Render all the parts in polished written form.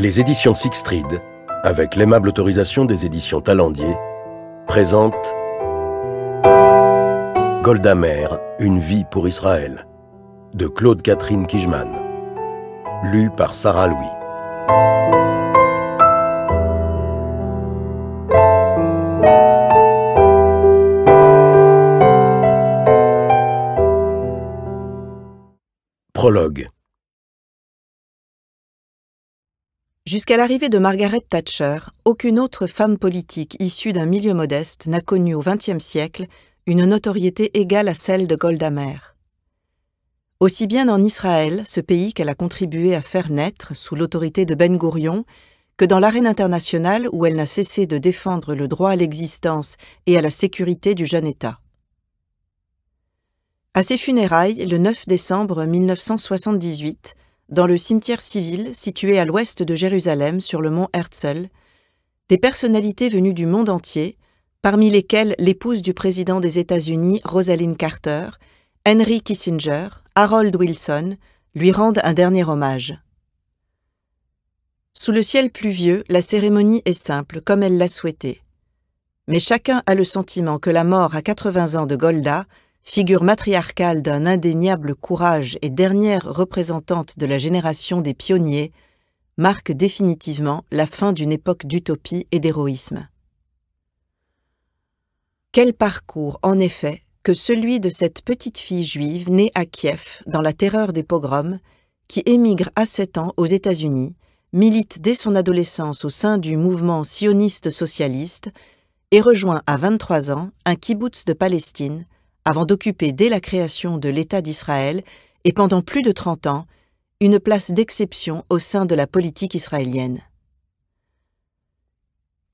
Les éditions Sixtrid, avec l'aimable autorisation des éditions Talendier, présentent Golda Meir, une vie pour Israël, de Claude-Catherine Kijman, lu par Sarah Louis. Prologue. Jusqu'à l'arrivée de Margaret Thatcher, aucune autre femme politique issue d'un milieu modeste n'a connu au XXe siècle une notoriété égale à celle de Golda Meir. Aussi bien en Israël, ce pays qu'elle a contribué à faire naître sous l'autorité de Ben Gourion, que dans l'arène internationale où elle n'a cessé de défendre le droit à l'existence et à la sécurité du jeune État. À ses funérailles, le 9 décembre 1978, dans le cimetière civil situé à l'ouest de Jérusalem sur le mont Herzl, des personnalités venues du monde entier, parmi lesquelles l'épouse du président des États-Unis, Rosalind Carter, Henry Kissinger, Harold Wilson, lui rendent un dernier hommage. Sous le ciel pluvieux, la cérémonie est simple, comme elle l'a souhaité. Mais chacun a le sentiment que la mort à 80 ans de Golda, figure matriarcale d'un indéniable courage et dernière représentante de la génération des pionniers, marque définitivement la fin d'une époque d'utopie et d'héroïsme. Quel parcours, en effet, que celui de cette petite fille juive née à Kiev dans la terreur des pogroms, qui émigre à 7 ans aux États-Unis, milite dès son adolescence au sein du mouvement sioniste socialiste et rejoint à 23 ans un kibboutz de Palestine, avant d'occuper dès la création de l'État d'Israël et pendant plus de 30 ans, une place d'exception au sein de la politique israélienne.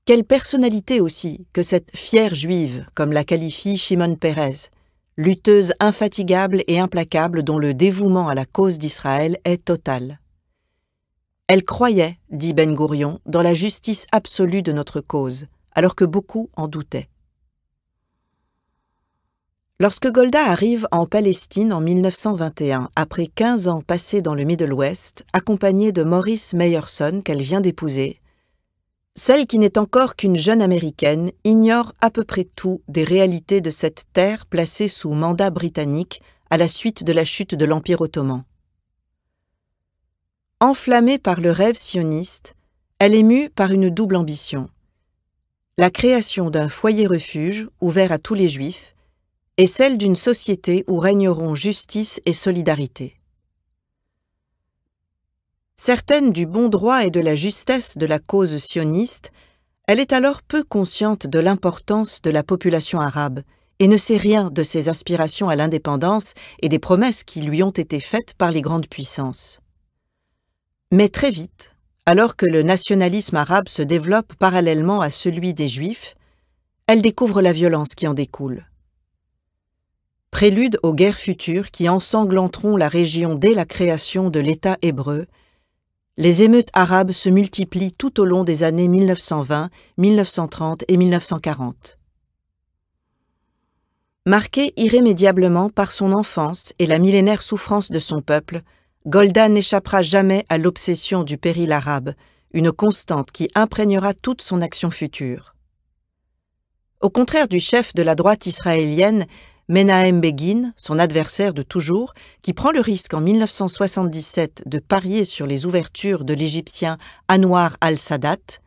Quelle personnalité aussi que cette fière juive, comme la qualifie Shimon Peres, lutteuse infatigable et implacable dont le dévouement à la cause d'Israël est total. Elle croyait, dit Ben Gourion, dans la justice absolue de notre cause, alors que beaucoup en doutaient. Lorsque Golda arrive en Palestine en 1921, après 15 ans passés dans le Middle West, accompagnée de Maurice Meyerson qu'elle vient d'épouser, celle qui n'est encore qu'une jeune Américaine ignore à peu près tout des réalités de cette terre placée sous mandat britannique à la suite de la chute de l'Empire ottoman. Enflammée par le rêve sioniste, elle est mue par une double ambition. La création d'un foyer-refuge ouvert à tous les Juifs, et celle d'une société où régneront justice et solidarité. Certaine du bon droit et de la justesse de la cause sioniste, elle est alors peu consciente de l'importance de la population arabe et ne sait rien de ses aspirations à l'indépendance et des promesses qui lui ont été faites par les grandes puissances. Mais très vite, alors que le nationalisme arabe se développe parallèlement à celui des Juifs, elle découvre la violence qui en découle. Prélude aux guerres futures qui ensanglanteront la région dès la création de l'État hébreu, les émeutes arabes se multiplient tout au long des années 1920, 1930 et 1940. Marquée irrémédiablement par son enfance et la millénaire souffrance de son peuple, Golda n'échappera jamais à l'obsession du péril arabe, une constante qui imprégnera toute son action future. Au contraire du chef de la droite israélienne, Menahem Begin, son adversaire de toujours, qui prend le risque en 1977 de parier sur les ouvertures de l'Égyptien Anwar al-Sadat,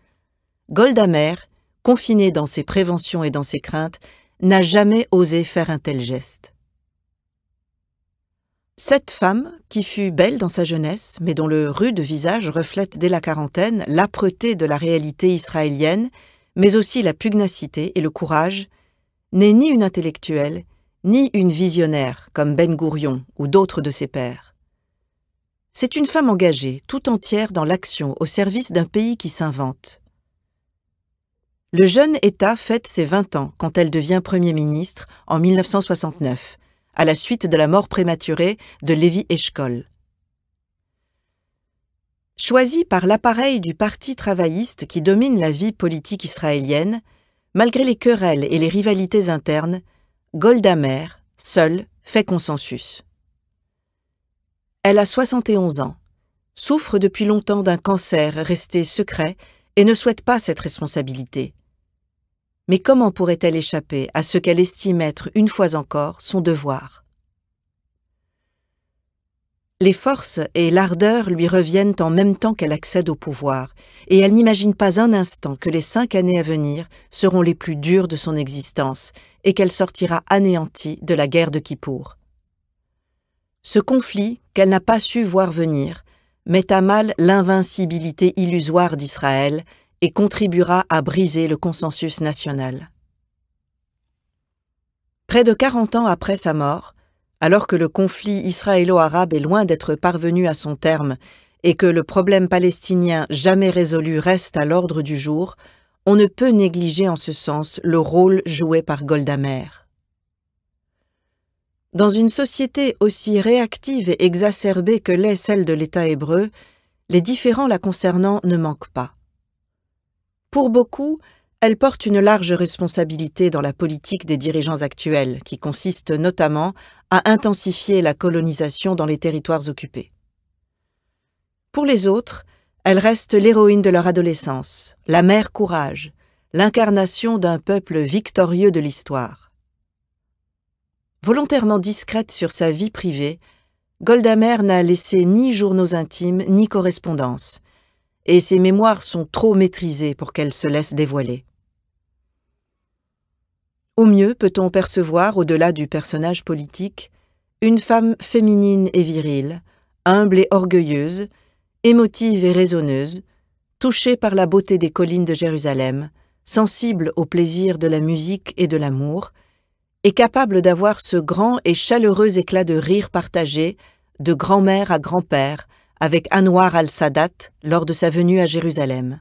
Golda Meir, confinée dans ses préventions et dans ses craintes, n'a jamais osé faire un tel geste. Cette femme, qui fut belle dans sa jeunesse, mais dont le rude visage reflète dès la quarantaine l'âpreté de la réalité israélienne, mais aussi la pugnacité et le courage, n'est ni une intellectuelle, ni une visionnaire comme Ben Gourion ou d'autres de ses pairs. C'est une femme engagée, tout entière dans l'action au service d'un pays qui s'invente. Le jeune État fête ses 20 ans quand elle devient Premier ministre en 1969, à la suite de la mort prématurée de Lévi Eshkol. Choisie par l'appareil du Parti travailliste qui domine la vie politique israélienne, malgré les querelles et les rivalités internes, Golda Meir, seule, fait consensus. Elle a 71 ans. souffre depuis longtemps d'un cancer resté secret et ne souhaite pas cette responsabilité. Mais comment pourrait-elle échapper à ce qu'elle estime être, une fois encore, son devoir? Les forces et l'ardeur lui reviennent en même temps qu'elle accède au pouvoir, et elle n'imagine pas un instant que les 5 années à venir seront les plus dures de son existence et qu'elle sortira anéantie de la guerre de Kippour. Ce conflit, qu'elle n'a pas su voir venir, met à mal l'invincibilité illusoire d'Israël et contribuera à briser le consensus national. Près de 40 ans après sa mort, alors que le conflit israélo-arabe est loin d'être parvenu à son terme et que le problème palestinien jamais résolu reste à l'ordre du jour, on ne peut négliger en ce sens le rôle joué par Golda Meir. Dans une société aussi réactive et exacerbée que l'est celle de l'État hébreu, les différends la concernant ne manquent pas. Pour beaucoup, elle porte une large responsabilité dans la politique des dirigeants actuels, qui consiste notamment à intensifier la colonisation dans les territoires occupés. Pour les autres, elle reste l'héroïne de leur adolescence, la mère courage, l'incarnation d'un peuple victorieux de l'histoire. Volontairement discrète sur sa vie privée, Golda Meir n'a laissé ni journaux intimes ni correspondance, et ses mémoires sont trop maîtrisées pour qu'elle se laisse dévoiler. Au mieux peut-on percevoir, au-delà du personnage politique, une femme féminine et virile, humble et orgueilleuse, émotive et raisonneuse, touchée par la beauté des collines de Jérusalem, sensible au plaisir de la musique et de l'amour, et capable d'avoir ce grand et chaleureux éclat de rire partagé, de grand-mère à grand-père, avec Anwar al-Sadat lors de sa venue à Jérusalem.